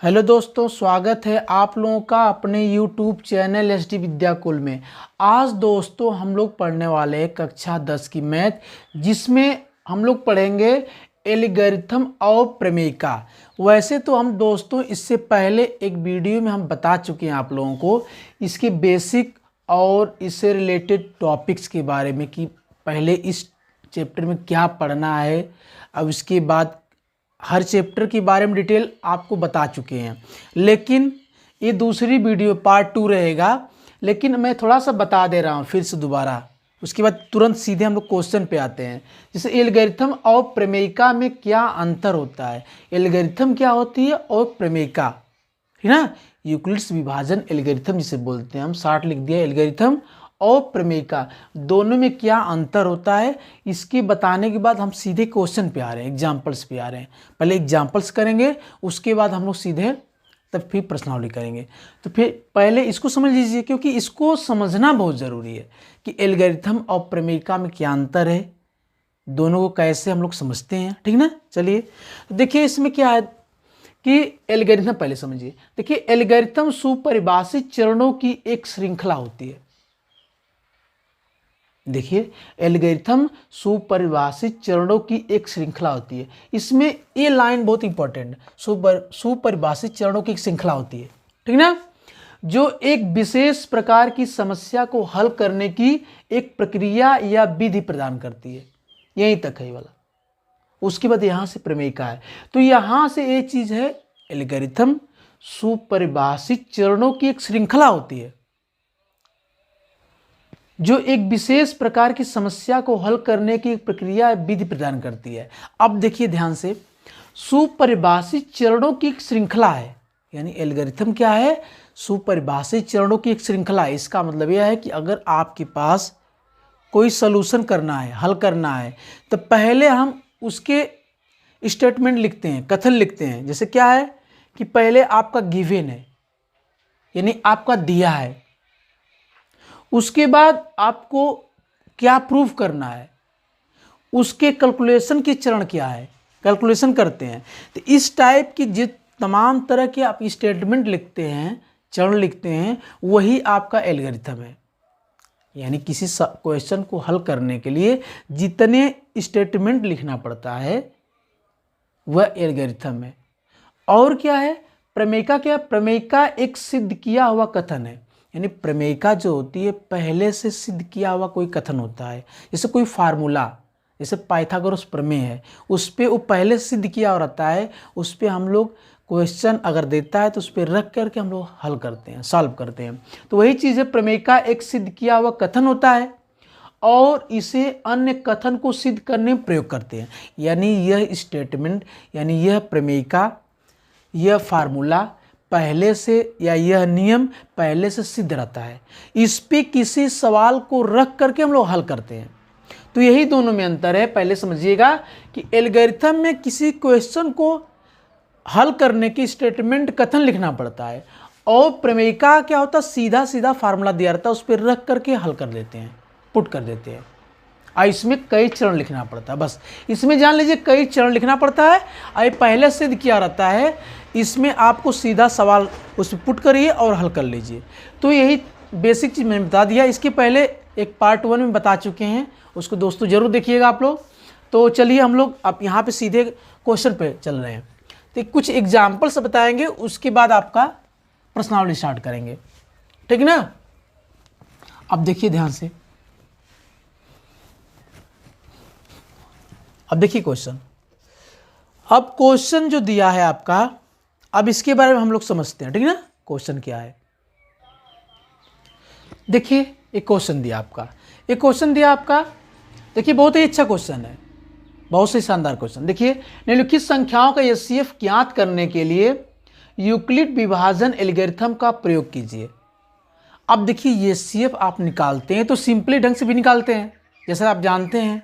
Hello दोस्तों, स्वागत है आप लोगों का अपने YouTube channel S D Vidyakul में। आज दोस्तों हम लोग पढ़ने वाले हैं कक्षा 10 की मैथ, जिसमें हम लोग पढ़ेंगे एल्गोरिथम और प्रमेयिका। वैसे तो हम दोस्तों इससे पहले एक वीडियो में हम बता चुके हैं आप लोगों को इसके बेसिक और इससे रिलेटेड टॉपिक्स के बारे में कि पहले इस चैप्टर में क्या पढ़ना है। अब इसके बाद हर चैप्टर के बारे में डिटेल आपको बता चुके हैं, लेकिन ये दूसरी वीडियो पार्ट 2 रहेगा। लेकिन मैं थोड़ा सा बता दे रहा हूँ फिर से दोबारा, उसके बाद तुरंत सीधे हम लोग क्वेश्चन पे आते हैं। जैसे एल्गोरिथम और प्रमेयिका में क्या अंतर होता है, एल्गोरिथम क्या होती है और प्रमेयिका, है ना। यूक्लिड्स विभाजन एल्गोरिथम जिसे बोलते हैं, हम शार्ट लिख दिया एल्गोरिथम और प्रमेयिका, दोनों में क्या अंतर होता है। इसके बताने के बाद हम सीधे क्वेश्चन पे आ रहे हैं, एग्जाम्पल्स पे आ रहे हैं। पहले एग्जाम्पल्स करेंगे, उसके बाद हम लोग सीधे तब फिर प्रश्नावली करेंगे। तो फिर पहले इसको समझ लीजिए, क्योंकि इसको समझना बहुत ज़रूरी है कि एल्गोरिथम और प्रमेयिका में क्या अंतर है, दोनों को कैसे हम लोग समझते हैं, ठीक ना। चलिए देखिए इसमें क्या है कि एल्गोरिथम पहले समझिए। देखिए एल्गोरिथम सुपरिभाषित चरणों की एक श्रृंखला होती है। देखिए एल्गोरिथम सुपरिभाषित चरणों की एक श्रृंखला होती है। इसमें ये लाइन बहुत इंपॉर्टेंट है, सुपरिभाषित चरणों की एक श्रृंखला होती है, ठीक ना, जो एक विशेष प्रकार की समस्या को हल करने की एक प्रक्रिया या विधि प्रदान करती है। यहीं तक है ये वाला। उसके बाद यहाँ से प्रमेयिका है। तो यहाँ से ये चीज है, एल्गोरिथम सुपरिभाषित चरणों की एक श्रृंखला होती है जो एक विशेष प्रकार की समस्या को हल करने की प्रक्रिया विधि प्रदान करती है। अब देखिए ध्यान से, सुपरिभाषित चरणों की एक श्रृंखला है, यानी एल्गोरिथम क्या है, सुपरिभाषित चरणों की एक श्रृंखला है। इसका मतलब यह है कि अगर आपके पास कोई सलूशन करना है, हल करना है, तो पहले हम उसके स्टेटमेंट लिखते हैं, कथन लिखते हैं। जैसे क्या है कि पहले आपका गिवन है, यानी आपका दिया है, उसके बाद आपको क्या प्रूफ करना है, उसके कैलकुलेशन के चरण क्या है, कैलकुलेशन करते हैं। तो इस टाइप की जित तमाम तरह के आप स्टेटमेंट लिखते हैं, चरण लिखते हैं, वही आपका एल्गोरिथम है। यानी किसी क्वेश्चन को हल करने के लिए जितने स्टेटमेंट लिखना पड़ता है वह एल्गोरिथम है। और क्या है प्रमेयिका, क्या प्रमेयिका एक सिद्ध किया हुआ कथन है। यानी प्रमेयिका जो होती है पहले से सिद्ध किया हुआ कोई कथन होता है। जैसे कोई फार्मूला, जैसे पाइथागोरस प्रमेय है, उस पर वो पहले सिद्ध किया हुआ रहता है, उस पर हम लोग क्वेश्चन अगर देता है तो उस पर रख करके हम लोग हल करते हैं, सॉल्व करते हैं। तो वही चीज़ है, प्रमेयिका एक सिद्ध किया हुआ कथन होता है और इसे अन्य कथन को सिद्ध करने में प्रयोग करते हैं। यानी यह स्टेटमेंट, यानी यह प्रमेयिका, यह फार्मूला पहले से, या यह नियम पहले से सिद्ध रहता है। इस पे किसी सवाल को रख करके हम लोग हल करते हैं। तो यही दोनों में अंतर है। पहले समझिएगा कि एल्गोरिथम में किसी क्वेश्चन को हल करने की स्टेटमेंट कथन लिखना पड़ता है, और प्रमेयिका क्या होता है, सीधा सीधा फार्मूला दिया रहता है, उस पर रख करके हल कर देते हैं, पुट कर देते हैं। इसमें कई चरण लिखना पड़ता है, बस इसमें जान लीजिए कई चरण लिखना पड़ता है। ये पहले सिद्ध किया रहता है, इसमें आपको सीधा सवाल उस पर पुट करिए और हल कर लीजिए। तो यही बेसिक चीज़ मैंने बता दिया। इसके पहले एक पार्ट 1 में बता चुके हैं, उसको दोस्तों जरूर देखिएगा आप लोग। तो चलिए हम लोग अब यहाँ पे सीधे क्वेश्चन पे चल रहे हैं। तो कुछ एग्जाम्पल्स बताएंगे, उसके बाद आपका प्रश्नावली स्टार्ट करेंगे, ठीक ना। अब देखिए ध्यान से, अब देखिए क्वेश्चन। अब क्वेश्चन जो दिया है आपका, अब इसके बारे में हम लोग समझते हैं, ठीक ना। क्वेश्चन क्या है, देखिए एक क्वेश्चन दिया आपका, एक क्वेश्चन दिया आपका, देखिए बहुत ही अच्छा क्वेश्चन है, बहुत ही शानदार क्वेश्चन। देखिए निम्नलिखित संख्याओं का एचसीएफ ज्ञात करने के लिए यूक्लिड विभाजन एल्गोरिथम का प्रयोग कीजिए। अब देखिए एचसीएफ आप निकालते हैं तो सिंपली ढंग से भी निकालते हैं, जैसा आप जानते हैं,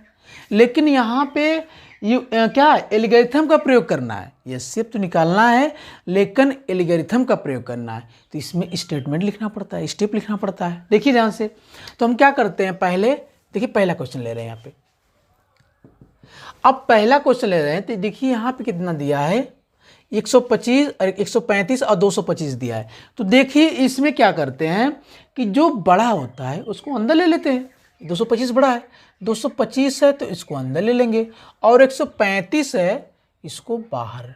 लेकिन यहाँ पे क्या एल्गोरिथम का प्रयोग करना है। एचसीएफ तो निकालना है लेकिन एल्गोरिथम का प्रयोग करना है, तो इसमें स्टेटमेंट लिखना पड़ता है, स्टेप लिखना पड़ता है। देखिए ध्यान से, तो हम क्या करते हैं, पहले देखिए पहला क्वेश्चन ले रहे हैं यहाँ पे। अब पहला क्वेश्चन ले रहे हैं तो देखिए यहाँ पे कितना दिया है, 125 और 135 और 225 दिया है। तो देखिए इसमें क्या करते हैं कि जो बड़ा होता है उसको अंदर ले लेते हैं। 225 बड़ा है, 225 है तो इसको अंदर ले लेंगे, और 135 है इसको बाहर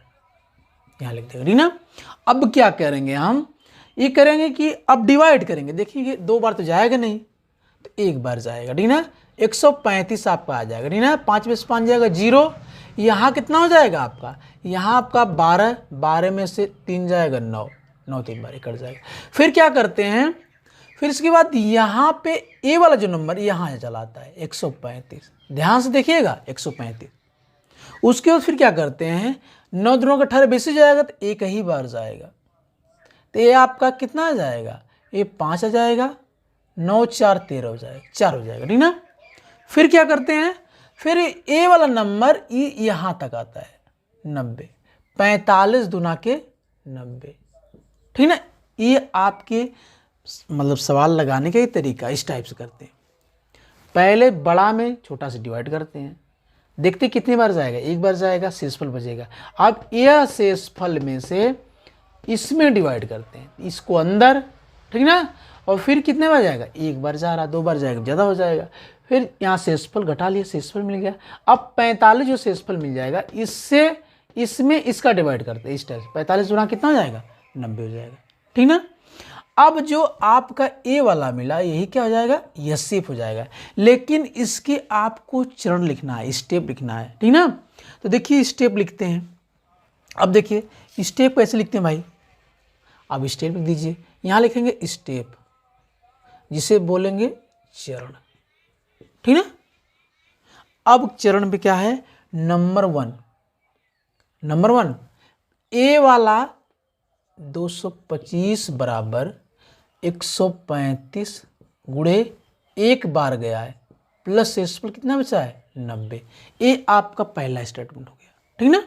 यहाँ लिख देंगे, ठीक ना। अब क्या करेंगे हम, ये करेंगे कि अब डिवाइड करेंगे। देखिए 2 बार तो जाएगा नहीं, तो 1 बार जाएगा, ठीक ना। 135 आपका आ जाएगा, ठीक ना। 5 में से 5 जाएगा 0। यहाँ कितना हो जाएगा आपका, यहाँ आपका 12, 12 में से 3 जाएगा 9, 9 3 बार कट जाएगा। फिर क्या करते हैं, फिर इसके बाद यहाँ पे ए वाला जो नंबर यहाँ चला आता है 135, ध्यान से देखिएगा 135। उसके बाद फिर क्या करते हैं, 9 दूनी 18 बेसी जाएगा तो 1 ही बार जाएगा, तो ये आपका कितना आ जाएगा, ये 5 आ जाएगा, 9 4 13 हो जाएगा, 4 हो जाएगा, ठीक ना। फिर क्या करते हैं, फिर ए वाला नंबर यहाँ तक आता है 90, 45 दूना के 90, ठीक ना। ये आपके मतलब सवाल लगाने का ही तरीका इस टाइप से करते हैं। पहले बड़ा में छोटा से डिवाइड करते हैं, देखते कितनी बार जाएगा, 1 बार जाएगा, शेषफल बचेगा। अब यह शेषफल में से इसमें डिवाइड करते हैं, इसको अंदर, ठीक ना। और फिर कितने बार जाएगा, 1 बार जा रहा, 2 बार जाएगा, ज़्यादा हो जाएगा। फिर यहाँ शेषफल घटा लिया, शेषफल मिल गया। अब 45 जो शेषफल मिल जाएगा, इससे इसमें इसका डिवाइड करते हैं इस टाइप से। 45 गुणा कितना हो जाएगा, 90 हो जाएगा, ठीक ना। अब जो आपका ए वाला मिला यही क्या हो जाएगा, यसेफ हो जाएगा। लेकिन इसके आपको चरण लिखना है, स्टेप लिखना है, ठीक ना। तो देखिए स्टेप लिखते हैं। अब देखिए स्टेप कैसे लिखते हैं भाई, अब स्टेप लिख दीजिए। यहाँ लिखेंगे स्टेप, जिसे बोलेंगे चरण, ठीक ना। अब चरण पे क्या है, नंबर 1 ए वाला 225 बराबर 135 गुणे 1 बार गया है, प्लस शेषफल कितना बचा है 90। ये आपका पहला स्टेटमेंट हो गया, ठीक ना।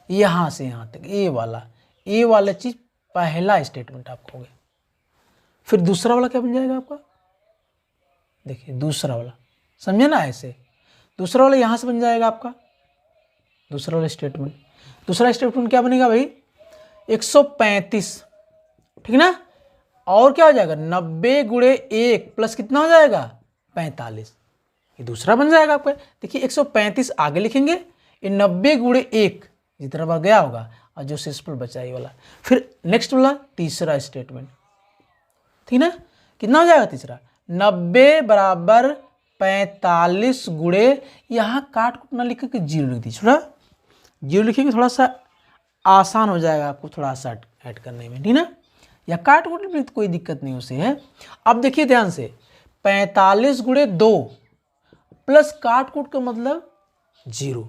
यहाँ से यहाँ तक ए वाला चीज पहला स्टेटमेंट आपका हो गया। फिर दूसरा वाला क्या बन जाएगा आपका, देखिए दूसरा वाला, समझे ना ऐसे। दूसरा वाला यहाँ से बन जाएगा आपका दूसरा वाला स्टेटमेंट। दूसरा स्टेटमेंट क्या बनेगा भाई, 135, ठीक ना। और क्या हो जाएगा, 90 गुणे 1 प्लस कितना हो जाएगा 45, ये दूसरा बन जाएगा आपका। देखिए 135 आगे लिखेंगे, ये 90 गुणे 1 जितना बार गया होगा, और जो शेषफल बचा ये वाला। फिर नेक्स्ट वाला तीसरा स्टेटमेंट, ठीक ना। कितना हो जाएगा तीसरा, 90 बराबर 45 गुणे, यहाँ काट कुट ना लिख के 0 लिख दीजिए, थोड़ा 0 लिखेंगे थोड़ा सा आसान हो जाएगा आपको थोड़ा सा ऐड करने में, ठीक ना। या काट कुट में तो कोई दिक्कत नहीं उसे है। अब देखिए ध्यान से, 45 गुणे 2 प्लस काट कुट का मतलब 0,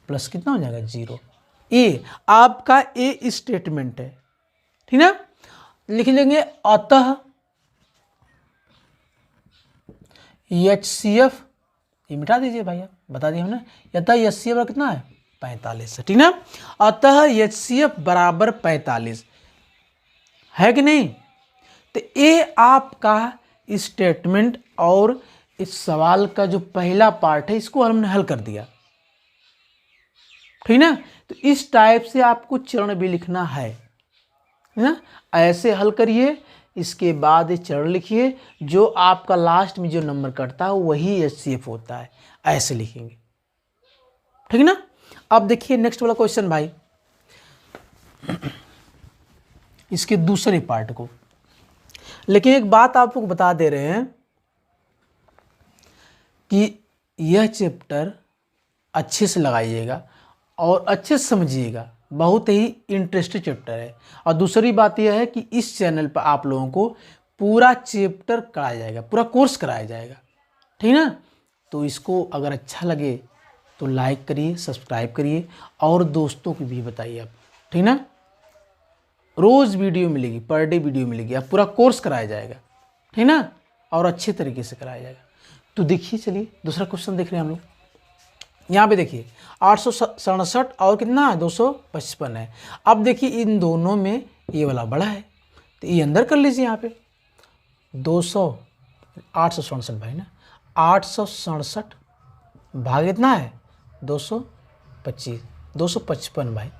प्लस कितना हो जाएगा 0। ए आपका ए स्टेटमेंट है, ठीक ना। लिख लेंगे अतः HCF, ये मिटा दीजिए भैया, बता दिए हमने। अतः HCF कितना है 45 है, ठीक ना। अतः HCF बराबर 45 है कि नहीं। तो ये आपका स्टेटमेंट और इस सवाल का जो पहला पार्ट है इसको हमने हल कर दिया, ठीक ना। तो इस टाइप से आपको चरण भी लिखना है ना, ऐसे हल करिए। इसके बाद चरण लिखिए, जो आपका लास्ट में जो नंबर कटता है वही HCF होता है, ऐसे लिखेंगे, ठीक ना। अब देखिए नेक्स्ट वाला क्वेश्चन भाई, इसके दूसरे पार्ट को। लेकिन एक बात आपको बता दे रहे हैं कि यह चैप्टर अच्छे से लगाइएगा और अच्छे से समझिएगा, बहुत ही इंटरेस्टिंग चैप्टर है। और दूसरी बात यह है कि इस चैनल पर आप लोगों को पूरा चैप्टर कराया जाएगा, पूरा कोर्स कराया जाएगा, ठीक ना। तो इसको अगर अच्छा लगे तो लाइक करिए, सब्सक्राइब करिए और दोस्तों को भी बताइए आप, ठीक ना। रोज़ वीडियो मिलेगी, पर डे वीडियो मिलेगी, अब पूरा कोर्स कराया जाएगा, ठीक ना, और अच्छे तरीके से कराया जाएगा। तो देखिए चलिए दूसरा क्वेश्चन देख रहे हैं हम लोग। यहाँ पे देखिए 867 और कितना है 255 है। अब देखिए इन दोनों में ये वाला बड़ा है, तो ये अंदर कर लीजिए। यहाँ पे 867 भाई ना, 867 भाग कितना है 225, 255 भाई,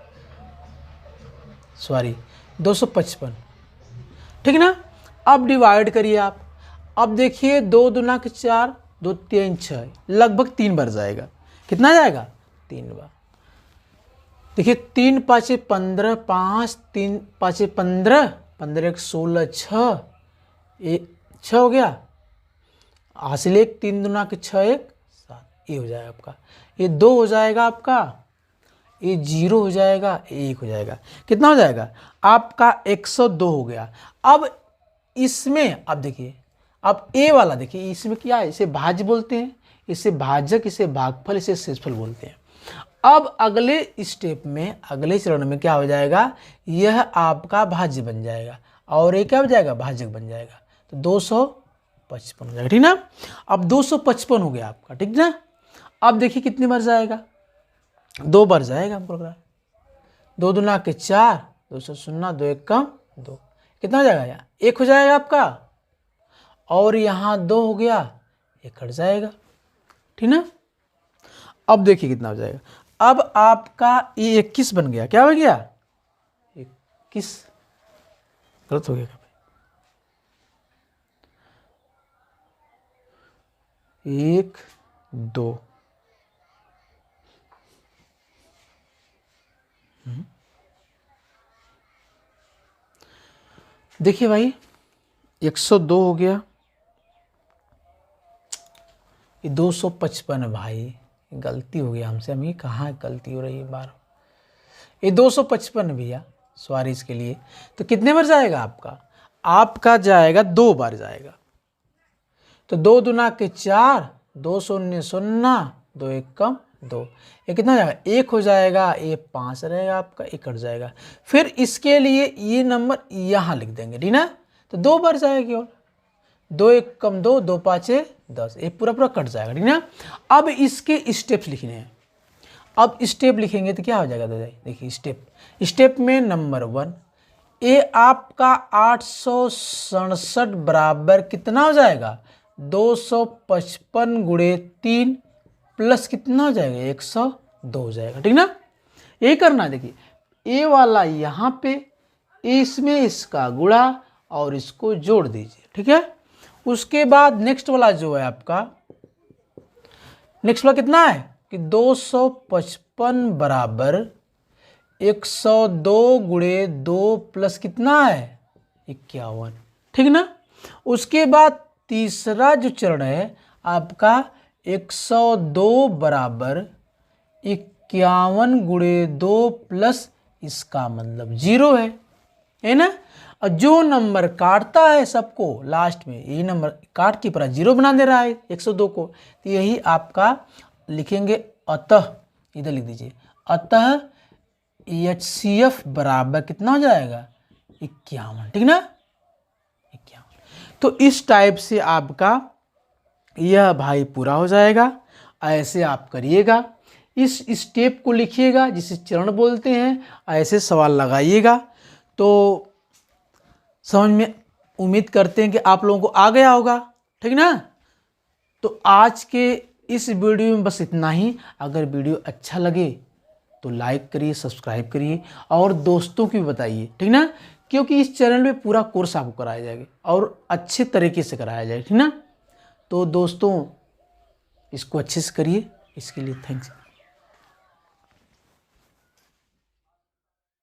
सॉरी 255, ठीक ना। अब डिवाइड करिए आप। अब देखिए 2 दूना के 4, 2 3 6, लगभग 3 बार जाएगा। कितना जाएगा? 3 बार। देखिए 3 पाँचे 15, 5 3 पाँचे 15, 15 1 16, 6 6 हो गया। हासिल 1, 3 दूना के 6 1 7, ये हो जाएगा आपका। ये 2 हो जाएगा आपका, ये 0 हो जाएगा, ये 1 हो जाएगा। कितना हो जाएगा? आपका 102 हो गया। अब इसमें अब देखिए, अब ए वाला देखिए, इसमें क्या है? इसे भाज्य बोलते हैं, इसे भाजक, इसे भागफल, इसे शेषफल बोलते हैं। अब अगले स्टेप में, अगले चरण में क्या हो जाएगा? यह आपका भाज्य बन जाएगा और ये क्या हो जाएगा? भाजक बन जाएगा। तो 255 हो जाएगा, ठीक ना। अब 255 हो गया आपका, ठीक ना। अब देखिए कितनी बार जाएगा? 2 बार जाएगा हमको लग रहा है। 2 दूना के 4, 200, 2 1 कम 2, कितना हो जाएगा? यहाँ 1 हो जाएगा आपका, और यहाँ 2 हो गया, 1 कट जाएगा, ठीक ना। अब देखिए कितना हो जाएगा। अब आपका ये 21 बन गया। क्या बन गया? 21, गलत हो गया क्या? 1 2, देखिए भाई 102 हो गया, ये 255 है भाई, गलती हो गया हमसे। हमें कहाँ गलती हो रही है बार? ये 255 भैया, सॉरी इसके लिए। तो कितने बार जाएगा आपका? आपका जाएगा 2 बार जाएगा। तो 2 दूना के 4, 2 0 0, 2 1 कम 2, ये कितना हो जाएगा? 1 हो जाएगा, ये 5 रहेगा आपका, 1 कट जाएगा। फिर इसके लिए ये नंबर यहाँ लिख देंगे, ठीक ना। तो 2 बार जाएगी और 2 1 कम 2, 2 5 10, ये पूरा पूरा कट जाएगा, ठीक ना। अब इसके स्टेप्स लिखने हैं। अब स्टेप लिखेंगे तो क्या हो जाएगा? देखिए स्टेप में नंबर 1, ये आपका 867 बराबर कितना हो जाएगा? 255 गुणे 3 प्लस कितना हो जाएगा? 102 हो जाएगा, ठीक ना। ये करना है। देखिए ए वाला यहाँ पे, इसमें इसका गुणा और इसको जोड़ दीजिए, ठीक है। उसके बाद नेक्स्ट वाला जो है आपका, नेक्स्ट वाला कितना है कि 255 बराबर 102 गुणे 2 प्लस कितना है? 51, ठीक ना। उसके बाद तीसरा जो चरण है आपका 102 बराबर 51 गुणे 2 प्लस इसका मतलब 0 है ना। और जो नंबर काटता है सबको लास्ट में, यही नंबर काट की पूरा 0 बना दे रहा है 102 को, तो यही आपका लिखेंगे। अतः इधर लिख दीजिए, अतः HCF बराबर कितना हो जाएगा? 51, ठीक ना, 51। तो इस टाइप से आपका यह भाई पूरा हो जाएगा। ऐसे आप करिएगा, इस स्टेप को लिखिएगा जिसे चरण बोलते हैं, ऐसे सवाल लगाइएगा। तो समझ में, उम्मीद करते हैं कि आप लोगों को आ गया होगा, ठीक ना। तो आज के इस वीडियो में बस इतना ही। अगर वीडियो अच्छा लगे तो लाइक करिए, सब्सक्राइब करिए और दोस्तों को भी बताइए, ठीक ना, क्योंकि इस चैनल में पूरा कोर्स आपको कराया जाएगा और अच्छे तरीके से कराया जाएगा, ठीक ना। तो दोस्तों इसको अच्छे से करिए, इसके लिए थैंक्स।